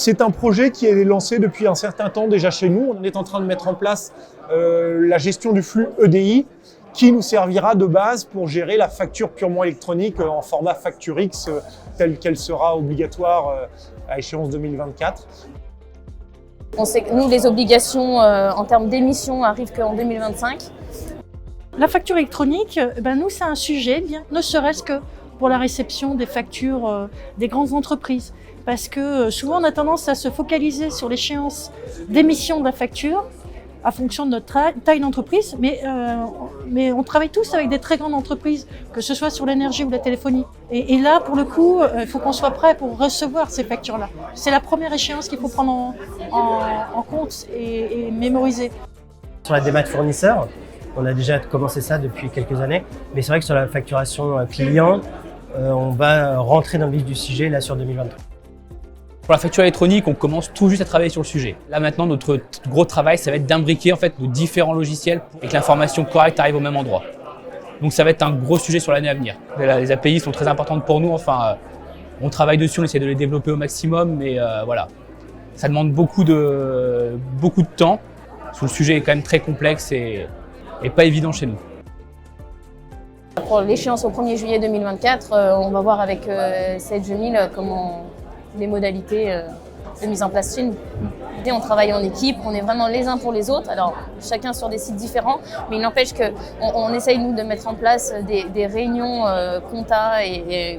C'est un projet qui est lancé depuis un certain temps déjà chez nous. On est en train de mettre en place la gestion du flux EDI qui nous servira de base pour gérer la facture purement électronique en format facture X telle qu'elle sera obligatoire à échéance 2024. On sait que nous, les obligations en termes d'émissions arrivent qu'en 2025. La facture électronique, nous, c'est un sujet, bien, ne serait-ce que pour la réception des factures des grandes entreprises. Parce que souvent, on a tendance à se focaliser sur l'échéance d'émission de la facture en fonction de notre taille d'entreprise, mais on travaille tous avec des très grandes entreprises, que ce soit sur l'énergie ou la téléphonie. Et là, pour le coup, il faut qu'on soit prêt pour recevoir ces factures-là. C'est la première échéance qu'il faut prendre en compte et mémoriser. Sur la démat fournisseur, on a déjà commencé ça depuis quelques années, mais c'est vrai que sur la facturation client, on va rentrer dans le vif du sujet là sur 2023. Pour la facture électronique, on commence tout juste à travailler sur le sujet. Là maintenant, notre gros travail, ça va être d'imbriquer en fait nos différents logiciels et que l'information correcte arrive au même endroit. Donc ça va être un gros sujet sur l'année à venir. Les API sont très importantes pour nous. Enfin, on travaille dessus, on essaie de les développer au maximum, mais voilà, ça demande beaucoup de temps. Parce que le sujet est quand même très complexe et pas évident chez nous. Pour l'échéance au 1er juillet 2024, on va voir avec Sage 1000 comment les modalités de mise en place chez nous. Et on travaille en équipe, on est vraiment les uns pour les autres, alors chacun sur des sites différents, mais il n'empêche qu'on essaye nous de mettre en place des réunions compta et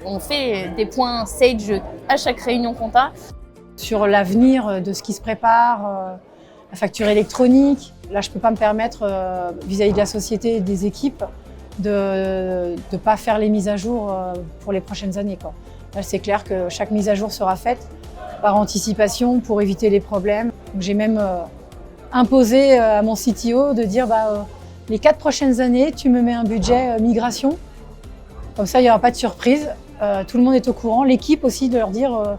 on fait des points Sage à chaque réunion compta. Sur l'avenir de ce qui se prépare, la facture électronique, là je ne peux pas me permettre vis-à-vis de la société et des équipes de ne pas faire les mises à jour pour les prochaines années, quoi. Là, c'est clair que chaque mise à jour sera faite par anticipation pour éviter les problèmes. J'ai même imposé à mon CTO de dire les 4 prochaines années, tu me mets un budget migration. Comme ça, il n'y aura pas de surprise. Tout le monde est au courant. L'équipe aussi de leur dire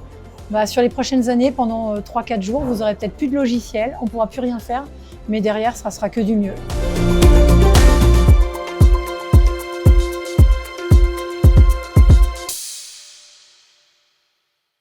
sur les prochaines années, pendant 3-4 jours, vous n'aurez peut-être plus de logiciel, on ne pourra plus rien faire, mais derrière, ça sera que du mieux.